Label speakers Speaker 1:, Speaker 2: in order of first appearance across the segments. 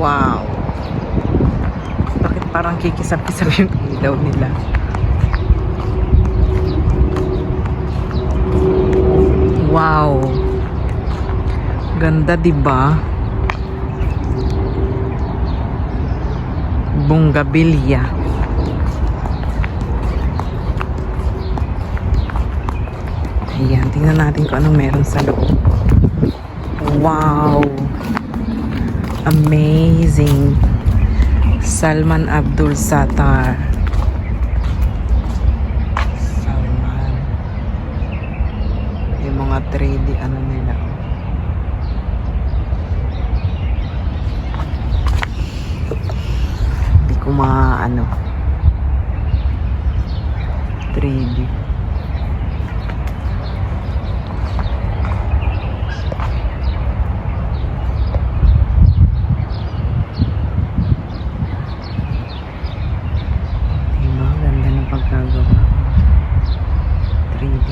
Speaker 1: Wow. Bakit parang kikisap-kisap yung ilaw nila? Wow. Ganda, diba? Bonggabilya. Ayan, tingnan natin kung anong meron sa loob. Wow. Amazing. Salman Abdul Sattar. Salman. Yung mga 3D ano nila. Hindi ko maano. 3D. Pagkagawa 3D.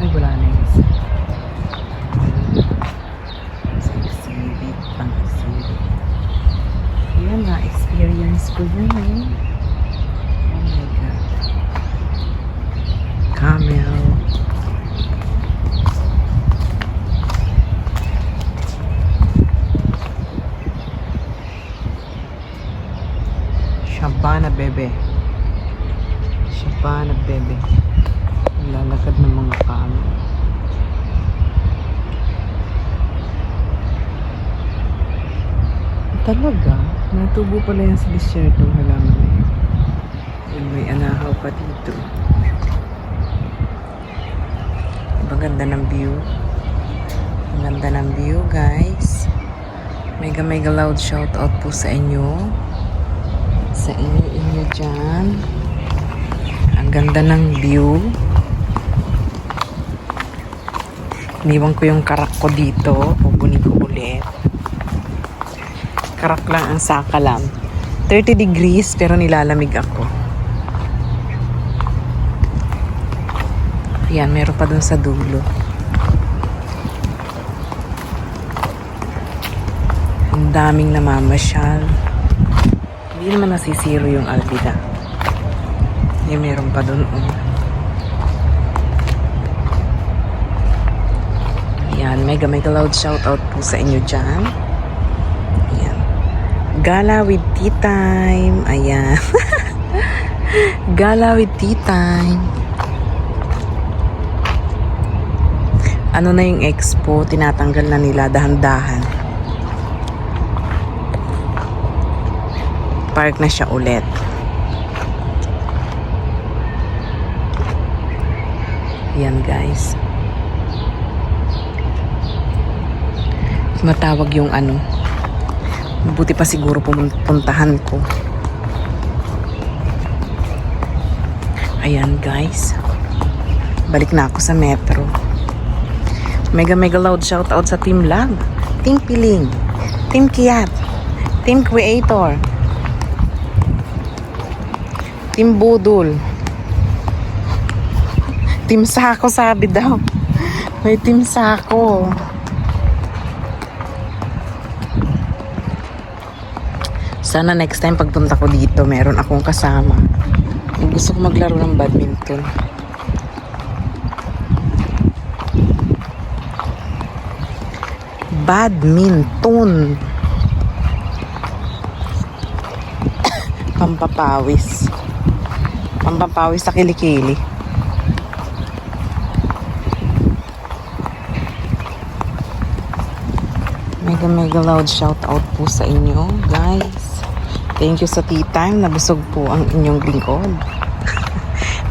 Speaker 1: Ay, wala na yung isa. Sa exhibit, pang exhibit. Yan na, experience ko yun eh. Oh my God. Camel. Shabana bebe. Shabana bebe. Lalakad ng mga camel. Talaga? Natubo pala yan sa disyertong halaman na yun. And may anahaw pa dito. Diba ganda ng view? Ang ganda ng view, guys. Mega loud shout out po sa inyo. Sa inyo dyan. Ang ganda ng view. Iniwan ko yung karak ko dito. Pupunin ko ulit. Karak lang ang sakalam. 30 degrees pero nilalamig ako. Yan, meron pa dun sa dulo. Ang daming namamasyal. Hindi naman nasisiro yung Albida. Meron pa dun. Ayan, mega loud shout out po sa inyo dyan. Ayan. Gala with tea time. Ayan. Gala with tea time. Ano na yung expo? Tinatanggal na nila dahan-dahan. Park na siya ulit. Yan, guys. Matawag yung ano. Mabuti pa siguro pumuntahan ko. Ayan, guys. Balik na ako sa metro. Mega loud shout out sa Team Lab, Team Piling, Team Kiat, Team Creator, Team Budol, Team Sako, sabi daw. May Team Sako. Sana next time pagpunta ko dito, meron akong kasama. Gusto ko maglaro ng badminton. Badminton. Pampapawis. Pampapawis sa kilikili. Mega loud shout out po sa inyo, guys. Thank you sa tea time. Nabusog po ang inyong lingkod.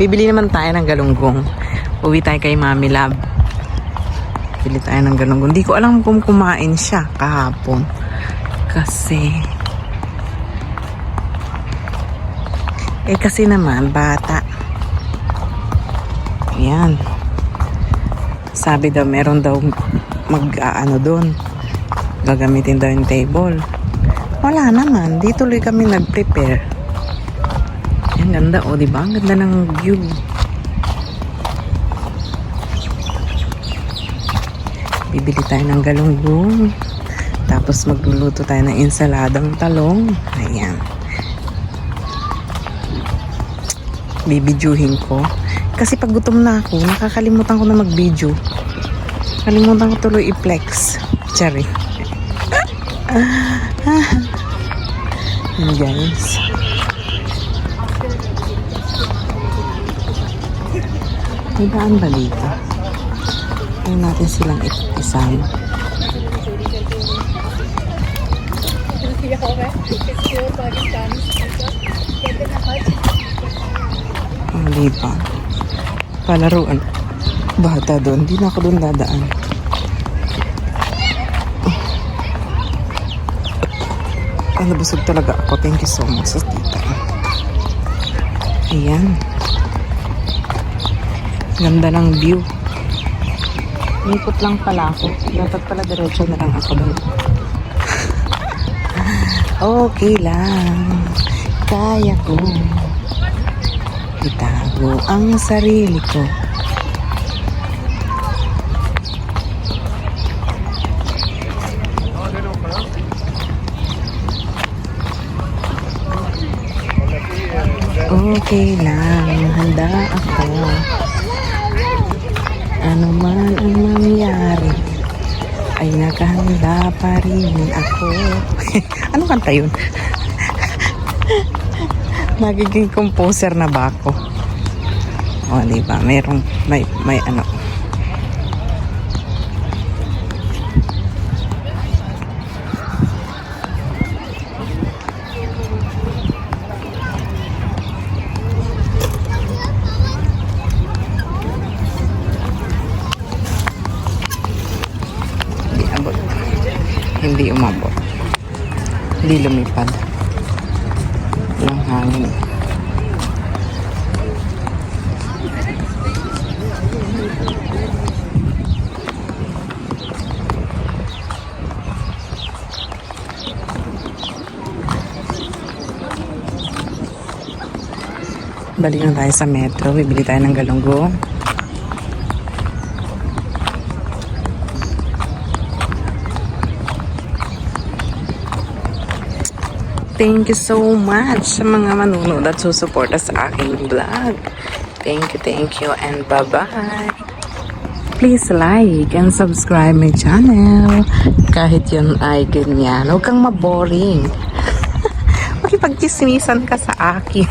Speaker 1: Bibili naman tayo ng galunggong. Uwi tayo kay Mami Lab. Bili tayo ng galunggong. Hindi ko alam kung kumain siya kahapon. Kasi naman, bata. Ayan. Sabi daw, meron daw mag-aano doon. Gagamitin daw yung table. Wala naman. Di tuloy kami nag-prepare. Ang ganda, o, diba? Ang ganda ng view. Bibili tayo ng galunggong. Tapos magluluto tayo ng ensaladang talong. Ayan. Bibidyuhin ko. Kasi pag gutom na ako, nakakalimutan ko na mag-video. Kalimutan ko tuloy i-flex. Sorry. Ayan guys. May daan ba dito? Ayaw natin silang isama. Oh, di ba? Palaruan. Bata doon. Di na ako doon dadaan. Nabusog talaga ako. Thank you so much sa tita. Ayan. Ganda ng view. Ikot lang pala ako. Dapat pala diretso na lang ako doon. Okay lang. Kaya ko. Itago ang sarili ko. Okay lang, handa ako. Ano man ang mangyari, ay nakahanda pa rin ako. Ano kanta yun? Magiging composer na ba ako? O, diba? May ano. Hindi umabot. Hindi lumipad. Walang hangin. Balik na tayo sa metro. Bibili tayo ng galunggong. Thank you so much sa mga manunood at susuporta sa aking vlog. Thank you, and bye-bye. Please like and subscribe my channel. Kahit yun ay ganyan. Huwag kang maboring. Makipagchismisan ka sa akin.